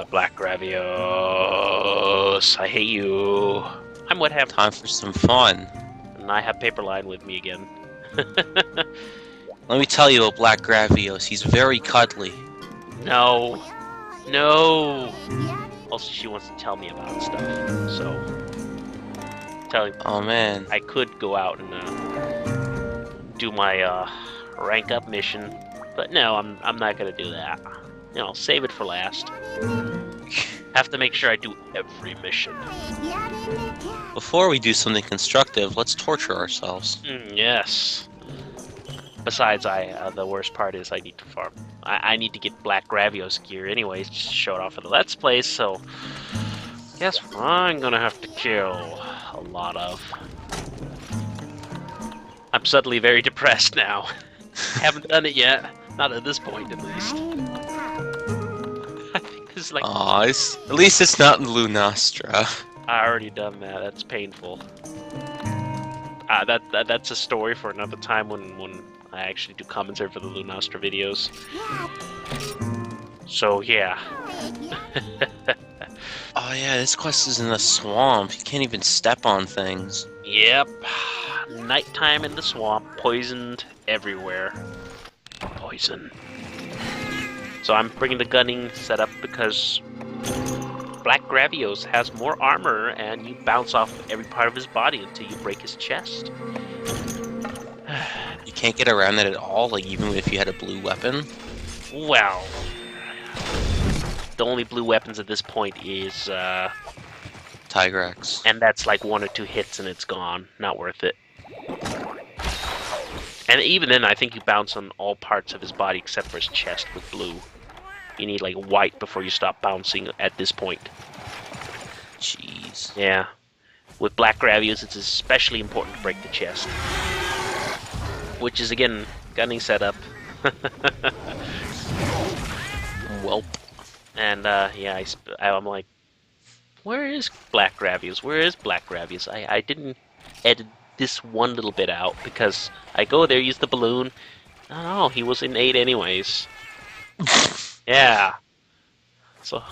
Black Gravios, I hate you. I'm what have, Time for some fun. and I have Paperline with me again. Let me tell you about Black Gravios. He's very cuddly. No, no. Also, she wants to tell me about stuff, so telling Oh man. I could go out and do my rank up mission, but no, I'm not gonna do that. You know, save it for last. Have to make sure I do every mission. Before we do something constructive, let's torture ourselves. Yes. Besides, the worst part is I need to farm. I need to get Black Gravios gear anyways, just to show it off for the Let's Play, so guess what I'm gonna have to kill a lot of. I'm suddenly very depressed now. Haven't done it yet. Not at this point, at least. I think this is like... Aw, at least it's not in Lunastra. I already done that. That's painful. That's a story for another time when I actually do commentary for the Lunastra videos. So yeah. Oh yeah, this quest is in the swamp. You can't even step on things. Yep. Nighttime in the swamp, poisoned everywhere. Poison. So I'm bringing the gunning setup because Black Gravios has more armor and you bounce off every part of his body until you break his chest. You can't get around it at all, like even if you had a blue weapon. Well, the only blue weapons at this point is Tigrex. and that's like 1 or 2 hits and it's gone. Not worth it. And even then, I think you bounce on all parts of his body except for his chest with blue. You need like white before you stop bouncing at this point. Jeez. Yeah. With Black Gravios, it's especially important to break the chest. Which is, again, gunning setup. Welp. And, yeah, I'm like, where is Black Gravios? Where is Black Gravios? I didn't edit this one little bit out because I go there, use the balloon. Oh, he was in 8 anyways. Yeah. So,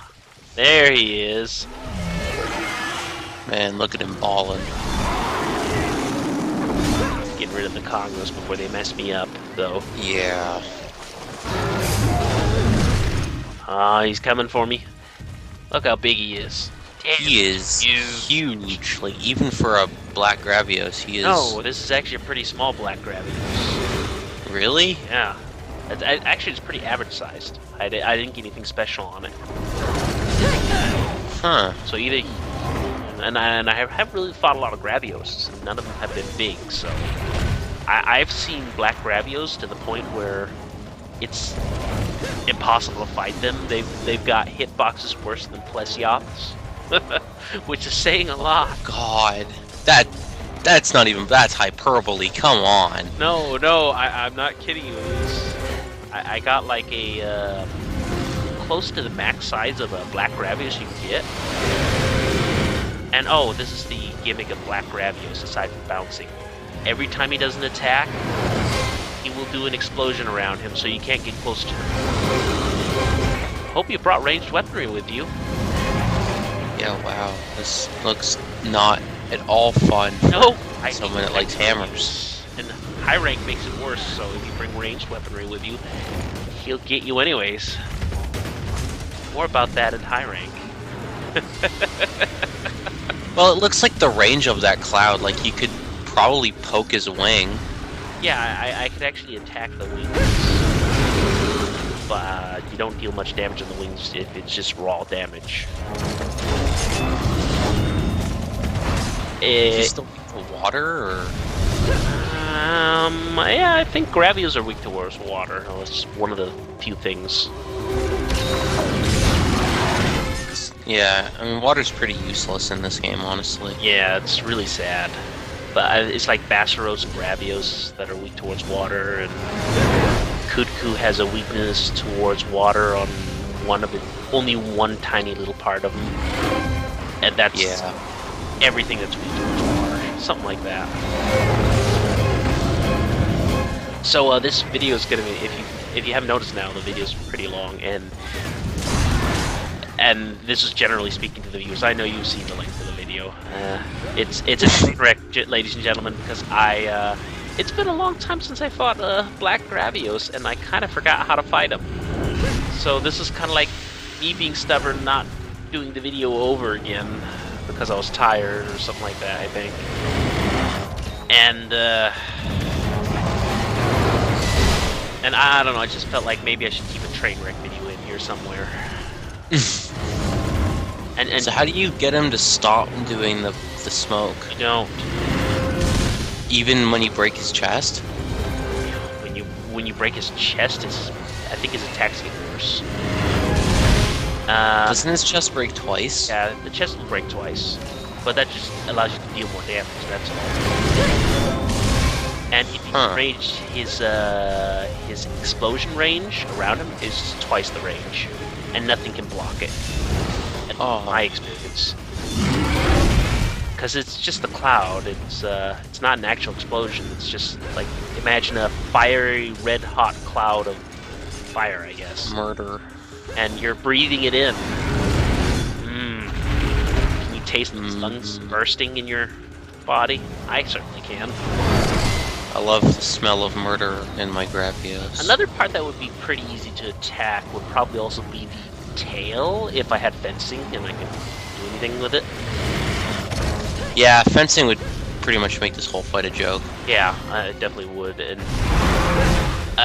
there he is. Man, look at him balling. Getting rid of the Congress before they mess me up, though. Yeah. Ah, he's coming for me. Look how big he is. Damn, He is huge. Like, even for a Black Gravios, he is... No, this is actually a pretty small Black Gravios. Really? Yeah. Actually, it's pretty average sized. I didn't get anything special on it. Huh. So either... And I haven't really fought a lot of Gravios. None of them have been big, so... I've seen Black Gravios to the point where it's impossible to fight them. They've got hitboxes worse than Plesiops. Which is saying a lot. God. That's not even... That's hyperbole. Come on. No, I'm not kidding you. I got like a close to the max size of a Black Gravios you can get. And oh, this is the gimmick of Black Gravios aside from bouncing. Every time he does an attack, he will do an explosion around him so you can't get close to him. Hope you brought ranged weaponry with you. Yeah, wow. This looks not at all fun. No, Someone that likes hammers. And high rank makes it worse, so if you bring ranged weaponry with you, he'll get you anyways. More about that in high rank. Well, it looks like the range of that cloud, like you could probably poke his wing. Yeah, I could actually attack the wings. But you don't deal much damage on the wings if it's just raw damage. Is he still weak to water, or...? Yeah, I think Gravios are weak towards water. Oh, it's one of the few things. Yeah, I mean, water's pretty useless in this game, honestly. Yeah, it's really sad. But it's like Bassaros and Gravios that are weak towards water, and Kudku has a weakness towards water on only one tiny little part of him. And that's everything that's weak towards water. Something like that. So this video is gonna be, if you haven't noticed now, the video's pretty long, and this is generally speaking to the viewers. I know you've seen the length of the video. It's a train wreck, ladies and gentlemen, because it's been a long time since I fought Black Gravios, and I kind of forgot how to fight him. So this is kind of like me being stubborn, not doing the video over again because I was tired or something like that, I think. And I don't know, I just felt like maybe I should keep a train wreck video in here somewhere. and so how do you get him to stop doing the smoke? You don't. Even when you break his chest? When you break his chest, I think his attacks get worse. Doesn't his chest break twice? Yeah, the chest will break twice, but that just allows you to deal more damage. That's all. And if you range his explosion range around him is twice the range, and nothing can block it. In my experience, because it's just the cloud. It's not an actual explosion. It's just like, imagine a fiery, red-hot cloud of fire, I guess. Murder. And you're breathing it in. Can you taste the lungs bursting in your body? I certainly can. I love the smell of murder in my Gravios. Another part that would be pretty easy to attack would probably also be the tail, if I had fencing and I could do anything with it. Yeah, fencing would pretty much make this whole fight a joke. Yeah, it definitely would. And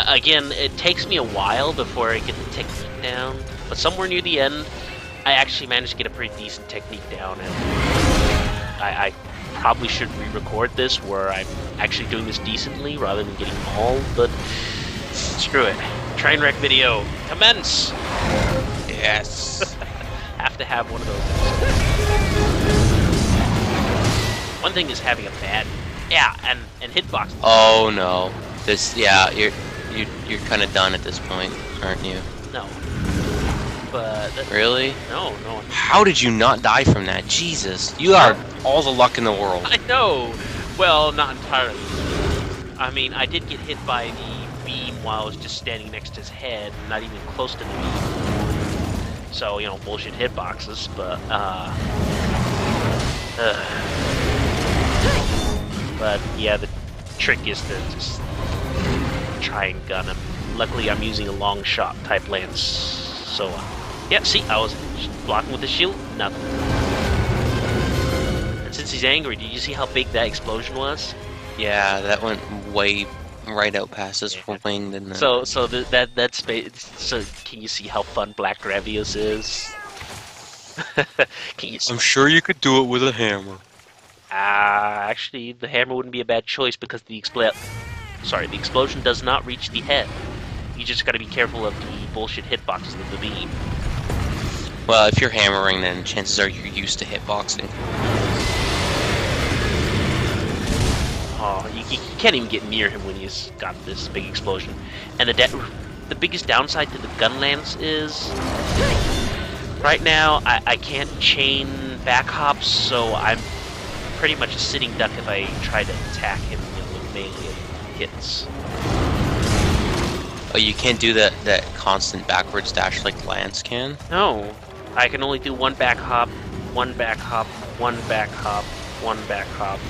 again, it takes me a while before I get the technique down, but somewhere near the end, I actually managed to get a pretty decent technique down, and I probably should re-record this where I'm actually doing this decently rather than getting mauled, but screw it. Train wreck video, commence! Yes. Have to have one of those. One thing is having a bad, and hitbox. Oh no, you're kind of done at this point, aren't you? No. But really? No. How did you not die from that? Jesus, you are all the luck in the world. I know. Well, not entirely. I mean, I did get hit by the beam while I was just standing next to his head, not even close to the beam. So, bullshit hitboxes, but but yeah, the trick is to just try and gun him. Luckily, I'm using a long shot type lance, so yeah. See, I was blocking with the shield, nothing. And since he's angry, did you see how big that explosion was? Yeah, that went way right out past his wing, didn't it? So that's so. Can you see how fun Black Gravios is? I'm sure you could do it with a hammer. Actually, the hammer wouldn't be a bad choice because the explosion does not reach the head. You just got to be careful of the bullshit hitboxes of the beam. Well, if you're hammering, then chances are you're used to hitboxing. Oh, you can't even get near him when he's got this big explosion. And the biggest downside to the gun lance is, right now I can't chain back hops, so I'm pretty much a sitting duck if I try to attack him with melee hits. Oh, you can't do that constant backwards dash like Lance can? No, I can only do one back hop, one back hop, one back hop, one back hop.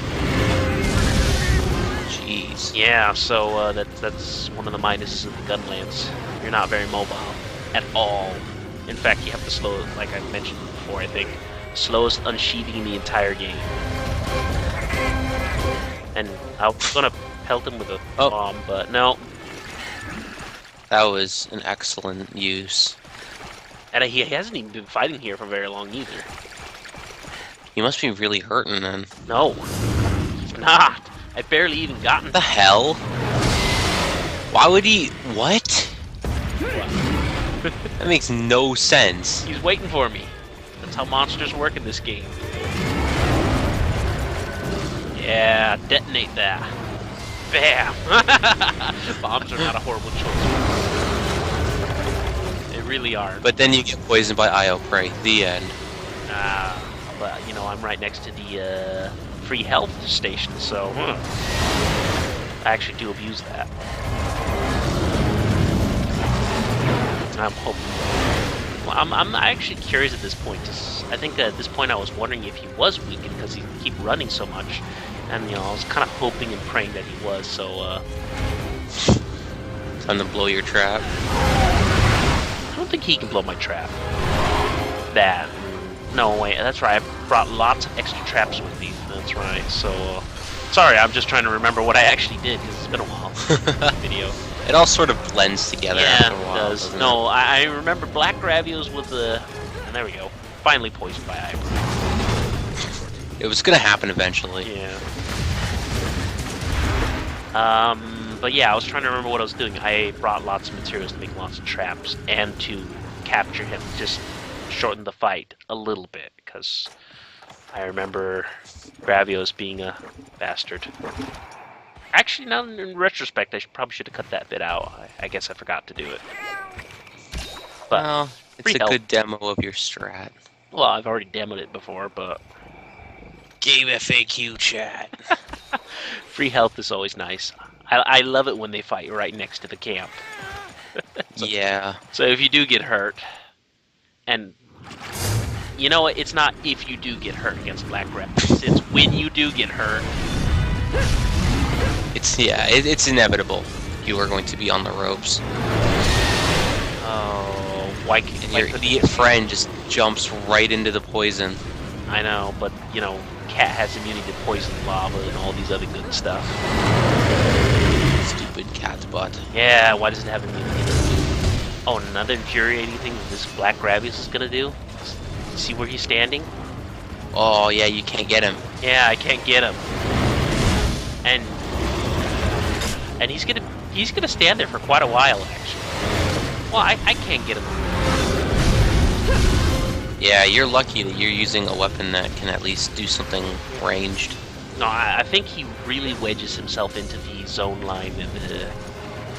Jeez. Yeah, so that's one of the minuses of the gun lance. You're not very mobile at all. In fact, you have to slow, like I mentioned before, I think, slowest unsheathing in the entire game. And I was gonna pelt him with a bomb, but no. That was an excellent use. And he hasn't even been fighting here for very long either. He must be really hurting then. No, he's not. I've barely even gotten. The hell? Why would he? What? That makes no sense. He's waiting for me. That's how monsters work in this game. Yeah, detonate that. Bam! Bombs are not a horrible choice. They really are. But then you get poisoned by IO Prey. The end. But I'm right next to the free health station, so I actually do abuse that. I'm hoping. Well, I'm actually curious at this point. I think at this point I was wondering if he was weakened because he keep running so much, and I was kind of hoping and praying that he was. So Time to blow your trap. I don't think he can blow my trap. That. No, wait, that's right. I brought lots of extra traps with me. That's right. So, sorry, I'm just trying to remember what I actually did because it's been a while. Video. It all sort of blends together after a while. It does. No, I remember Black Gravios with the. And there we go. Finally poisoned by Ivory. It was gonna happen eventually. Yeah. But yeah, I was trying to remember what I was doing. I brought lots of materials to make lots of traps and to capture him. Just shorten the fight a little bit because I remember Gravios being a bastard. Actually, now in retrospect, I probably should have cut that bit out. I guess I forgot to do it. But Well, it's a good demo of your strat. Well, I've already demoed it before, but Game FAQ chat. free health is always nice. I love it when they fight right next to the camp. Yeah. So if you do get hurt, and you know what, it's not if you do get hurt against Black Rapids, it's when you do get hurt. It's inevitable. You are going to be on the ropes. Oh, why can't Your idiot friend just jumps right into the poison. I know, but Cat has immunity to poison, lava, and all these other good stuff. Stupid cat butt. Yeah, why does it have immunity? Oh, another infuriating thing that this Black Gravius is gonna do. See where he's standing? Oh yeah, you can't get him. Yeah, I can't get him. And he's gonna stand there for quite a while, actually. Well, I can't get him. Yeah, you're lucky that you're using a weapon that can at least do something ranged. No, I think he really wedges himself into the zone line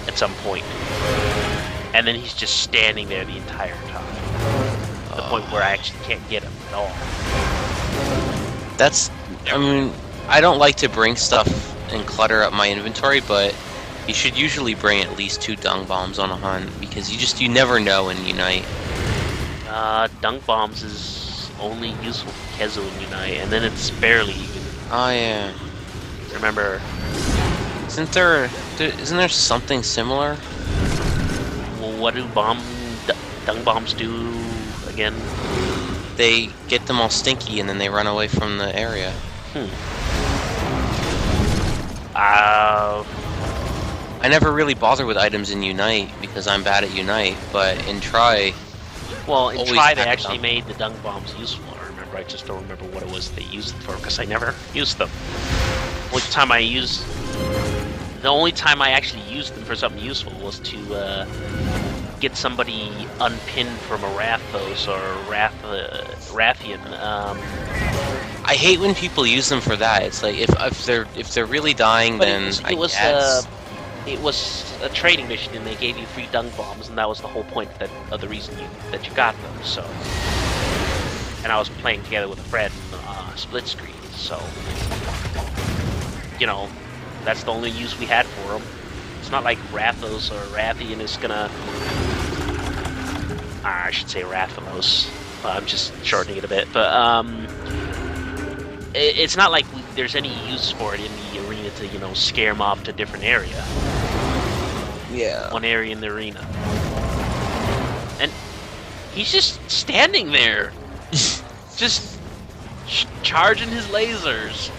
at some point. And then he's just standing there the entire time. To the point where I actually can't get him at all. I mean, I don't like to bring stuff and clutter up my inventory, but you should usually bring at least 2 dung bombs on a hunt, because you never know in Unite. Dung bombs is only useful for Kezo in Unite, and then it's barely even. Oh yeah. Remember? Isn't there something similar? Well, what do dung bombs do again? They get them all stinky and then they run away from the area. I never really bother with items in Unite because I'm bad at Unite, but in Tri... Well, in Tri they actually made the dung bombs useful, I remember. I just don't remember what it was they used it for, because I never used them. The only time I actually used them for something useful was to get somebody unpinned from a Rathos or Rathian. I hate when people use them for that. It's like if they're really dying, but then it was it was a trading mission, and they gave you free dung bombs, and that was the whole point of the reason that you got them. So, and I was playing together with a friend, split screen. So, that's the only use we had for them. It's not like Rathos or Rathian is gonna. I should say Rathalos. I'm just shortening it a bit, but it's not like there's any use for it in the arena to scare them off to a different area. Yeah. One area in the arena, and he's just standing there, just charging his lasers.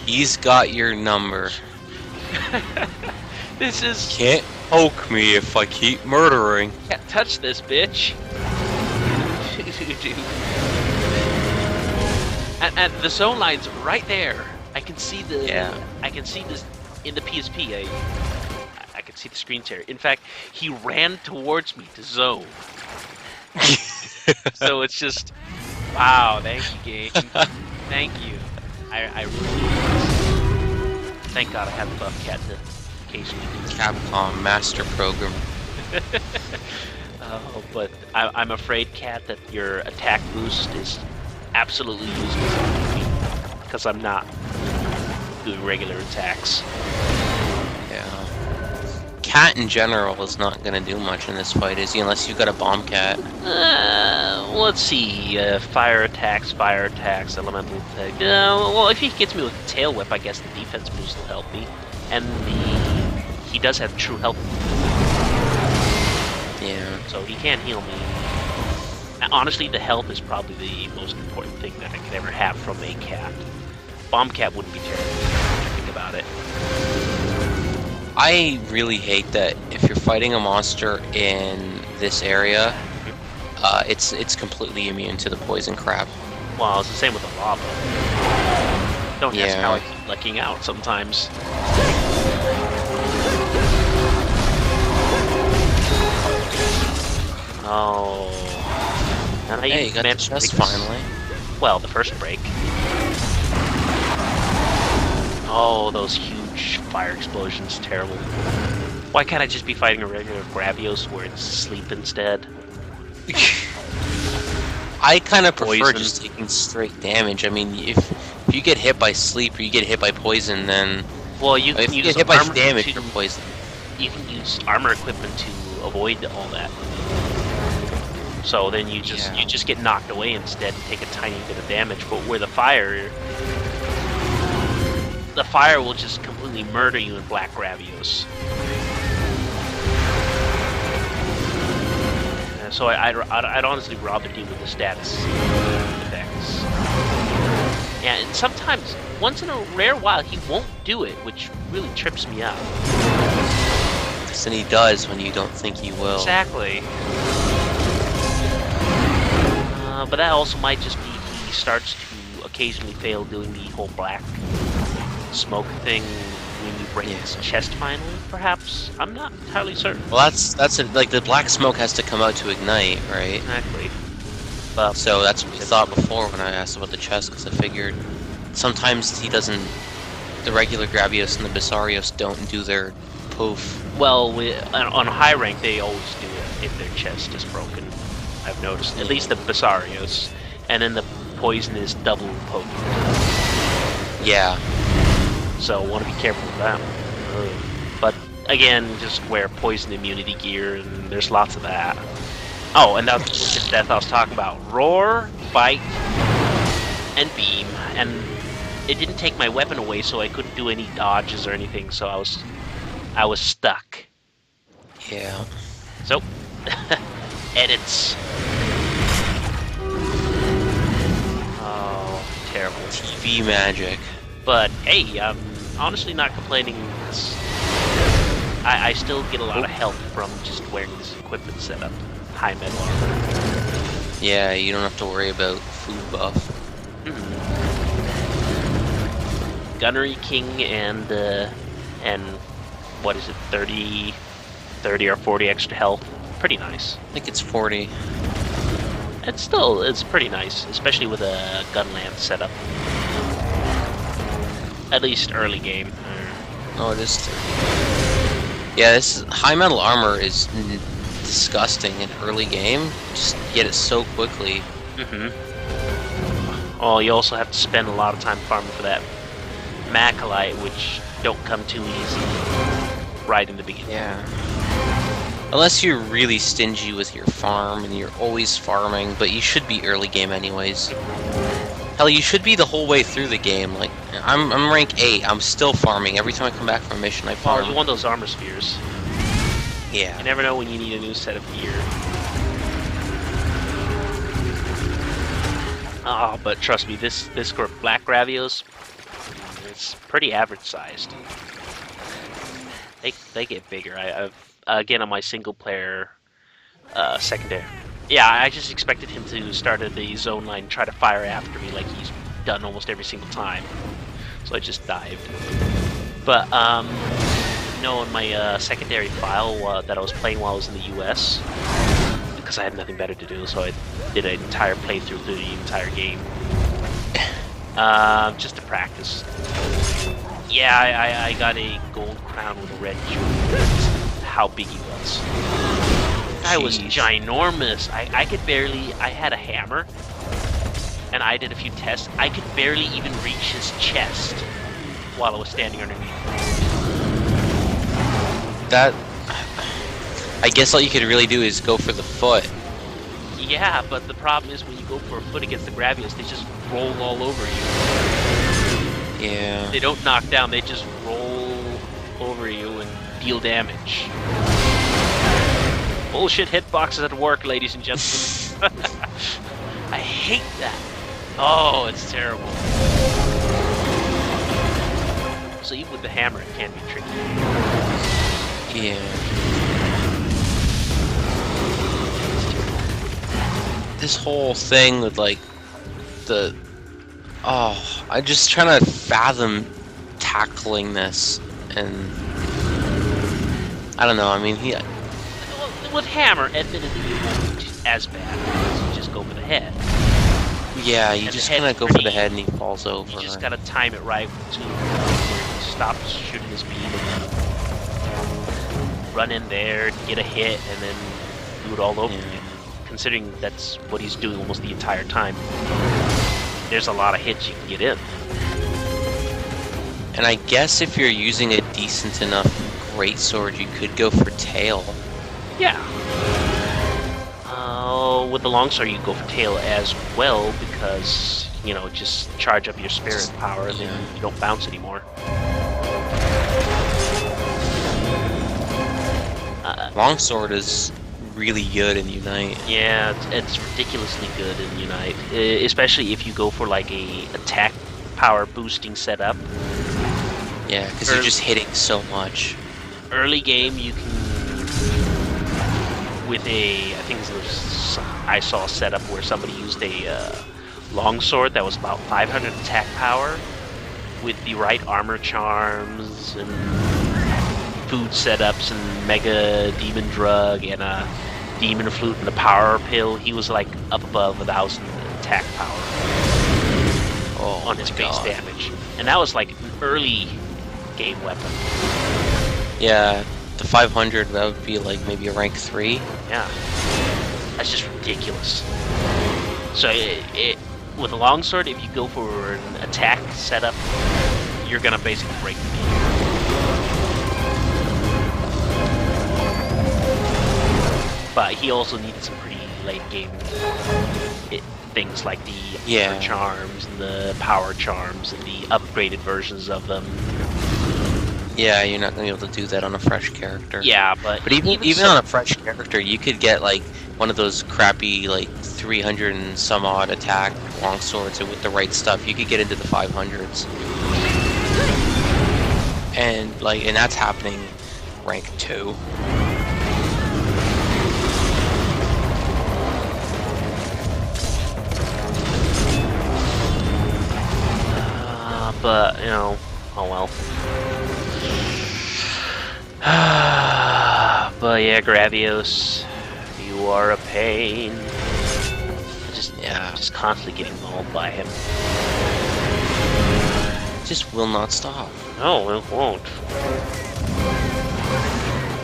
He's got your number. This is... Can't poke me if I keep murdering. Can't touch this, bitch. and the zone line's right there. I can see the... Yeah. I can see this in the PSP. I can see the screen share. In fact, he ran towards me to zone. So it's just... Wow, thank you, game. Thank you. I really... Thank God I have the buff cat to occasionally do Capcom Master Program. But I'm afraid, Cat, that your attack boost is absolutely useless because I'm not doing regular attacks. Yeah. cat in general is not gonna do much in this fight, is he? Unless you've got a bomb cat. Let's see. Fire attacks, elemental attack. Well, if he gets me with tail whip, I guess the defense boost will help me. And he does have true health. Yeah. So he can heal me. Honestly, the health is probably the most important thing that I could ever have from a cat. Bomb cat wouldn't be terrible if you think about it. I really hate that if you're fighting a monster in this area, it's completely immune to the poison crap. Well, it's the same with the lava. Don't ask how I keep lucking out sometimes. Oh. And Hey, you got the chest finally. Well, the first break. Oh, those huge fire explosions, terrible. Why can't I just be fighting a regular Gravios where it's sleep instead? I kind of prefer Poison. just taking straight damage. I mean, if you get hit by sleep or you get hit by poison, then... Well, you if can you use get hit by armor damage to- or poison. You can use armor equipment to avoid all that. So then you just get knocked away instead and take a tiny bit of damage. But where the fire will just completely murder you in Black Gravios. So I'd honestly rather deal with the status effects. Yeah, and sometimes, once in a rare while, he won't do it, which really trips me out. And he does when you don't think he will. Exactly. But that also might just be he starts to occasionally fail doing the whole black smoke thing when you break his chest finally, perhaps? I'm not entirely certain. Well, that's it. Like, the black smoke has to come out to ignite, right? Exactly. So that's what we thought before when I asked about the chest, because I figured sometimes he doesn't... The regular Gravios and the Bessarios don't do their poof. Well, on high rank, they always do it if their chest is broken. I've noticed. At least the Bessarios. And then the poison is double potent. Yeah. So want to be careful with that. But again, just wear poison immunity gear, and there's lots of that. Oh, and that's the death I was talking about. Roar, bite, and beam. And it didn't take my weapon away, so I couldn't do any dodges or anything. So I was stuck. Yeah. So, edits. Oh, terrible. TV magic. But hey, I'm honestly not complaining. I still get a lot of help from just wearing this equipment setup. High metal armor. Yeah, you don't have to worry about food buff. Gunnery King and what is it, 30 or 40 extra health. Pretty nice. I think it's 40. It's pretty nice, especially with a gun lance setup. At least early game. Oh, it is 30. Yeah, this high metal armor is disgusting in early game. Just get it so quickly. Oh, you also have to spend a lot of time farming for that Macalite, which don't come too easy right in the beginning. Yeah. Unless you're really stingy with your farm and you're always farming, but you should be early game anyways. Hell, you should be the whole way through the game. Like, I'm rank 8, I'm still farming. Every time I come back from a mission, I farm. Oh, you want those armor spheres. Yeah. You never know when you need a new set of gear. Oh, but trust me, this Black Gravios, it's pretty average sized. They get bigger. I've again on my single player secondary. Yeah, I just expected him to start at the zone line and try to fire after me like he's done almost every single time. So I just dived. But no, in my secondary file that I was playing while I was in the US, because I had nothing better to do, so I did an entire playthrough through the entire game. Just to practice. Yeah, I got a gold crown with a red jewel. That's how big he was. Guy was ginormous. I could barely... I had a hammer, and I did a few tests. I could barely even reach his chest while I was standing underneath. That... I guess all you could really do is go for the foot. Yeah, but the problem is when you go for a foot against the Gravios, they just roll all over you. Yeah. They don't knock down, they just roll over you and deal damage. Bullshit hitboxes at work, ladies and gentlemen. I hate that. Oh, it's terrible. So even with the hammer, it can be tricky. Yeah. This whole thing with like the I'm just trying to fathom tackling this, and I don't know. I mean, With hammer, admittedly, it won't be as bad because you just go for the head. Yeah, you And just the head's kind of go for the pretty- head and he falls over. You just gotta time it right to stop shooting his beam and run in there, get a hit, and then do it all over Yeah. again. Considering that's what he's doing almost the entire time, there's a lot of hits you can get in. And I guess if you're using a decent enough greatsword, you could go for tail. Yeah. With the longsword, you can go for tail as well because, you know, just charge up your spirit power and then you don't bounce anymore. Longsword is really good in Unite. Yeah, it's ridiculously good in Unite, especially if you go for like a attack power boosting setup. Yeah, because you're just hitting so much. Early game, you can with I think I saw a setup where somebody used a longsword that was about 500 attack power with the right armor charms and food setups and mega demon drug and a demon flute and a power pill. He was like up above 1,000 attack power on his base damage, and that was like an early game weapon. Yeah, the 500, that would be like maybe a rank 3. Yeah, that's just ridiculous. So with a longsword, if you go for an attack setup, you're gonna basically break the game. But he also needed some pretty late game things like the armor charms and the power charms and the upgraded versions of them. Yeah, you're not gonna be able to do that on a fresh character. Yeah, but even so, on a fresh character, you could get like one of those crappy like 300 and some odd attack longswords, and with the right stuff, you could get into the 500s. And that's happening rank 2. But, you know, oh well. But yeah, Gravios, you are a pain. Just constantly getting mauled by him. Just will not stop. No, it won't.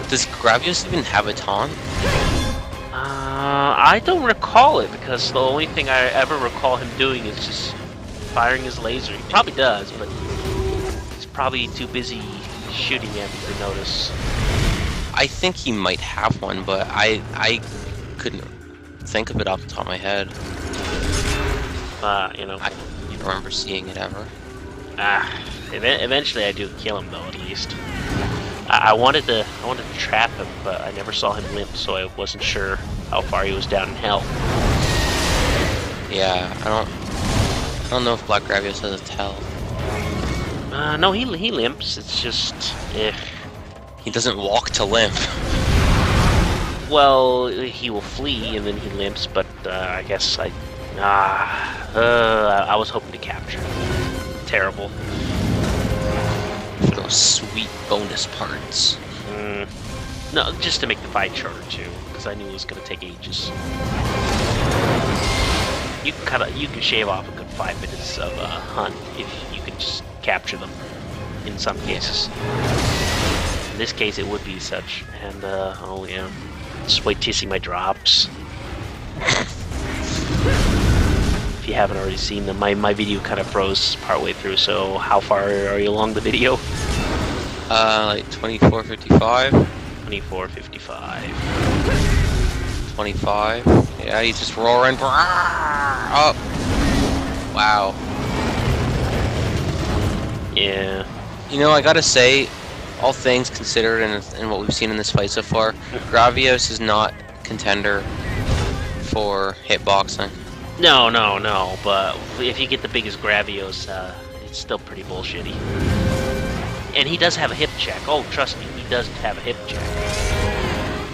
Does Gravios even have a taunt? I don't recall it because the only thing I ever recall him doing is just firing his laser. He probably does, but he's probably too busy shooting at me to notice. I think he might have one, but I couldn't think of it off the top of my head. You know, I don't remember seeing it ever. Eventually I do kill him though, at least. I wanted to trap him, but I never saw him limp, so I wasn't sure how far he was down in hell. Yeah, I don't know if Black Gravios has a tell. No, he limps. It's just he doesn't walk to limp. Well, he will flee and then he limps, but I guess I was hoping to capture him. Terrible. For those sweet bonus parts. No, just to make the fight shorter too, because I knew it was gonna take ages. You can shave off a good 5 minutes of a hunt if you can just capture them. In some cases. In this case, it would be such. And oh yeah, just wait till you see my drops. If you haven't already seen them, my video kind of froze partway through. So how far are you along the video? Like 24:55. 24.55. 25. Yeah, he's just roaring. Up. Wow. Yeah. You know, I gotta say, all things considered and what we've seen in this fight so far, Gravios is not contender for hitboxing. No, but if you get the biggest Gravios, it's still pretty bullshitty. And he does have a hip check. Oh, trust me, he does have a hip check.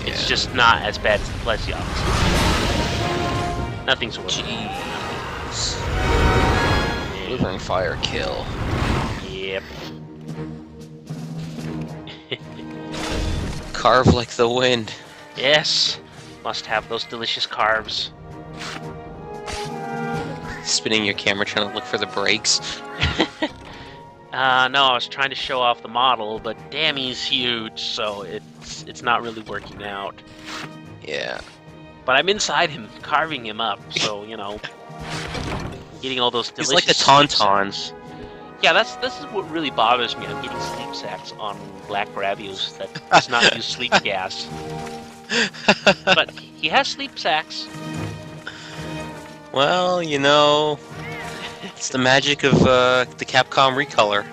It's just not as bad as the Plessis, obviously. Nothing's worse. Jeez. Delivering fire kill. Yep. Carve like the wind. Yes. Must have those delicious carbs. Spinning your camera trying to look for the brakes. No, I was trying to show off the model, but damn, he's huge, so it's not really working out. Yeah. But I'm inside him, carving him up, so, you know, getting all those delicious... He's like a tauntaun. Yeah, this is what really bothers me. I'm getting sleep sacks on Black Gravios that does not use sleep gas. But he has sleep sacks. Well, you know, it's the magic of the Capcom recolor.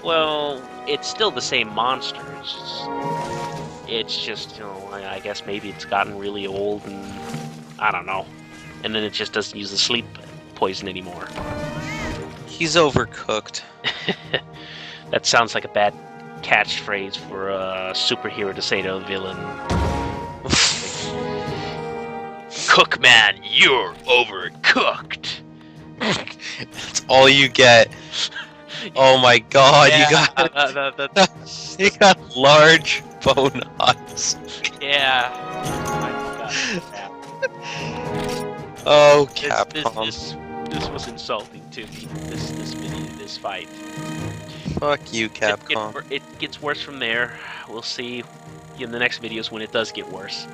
Well, it's still the same monster. It's just, you know, I guess maybe it's gotten really old and I don't know. And then it just doesn't use the sleep poison anymore. He's overcooked. That sounds like a bad catchphrase for a superhero to say to a villain. Cookman, you're overcooked. That's all you get. Oh my god, Yeah, you got large bone eyes. yeah. Oh, This, Capcom. this was insulting to me. This fight. Fuck you, Capcom. It gets worse from there. We'll see in the next videos when it does get worse.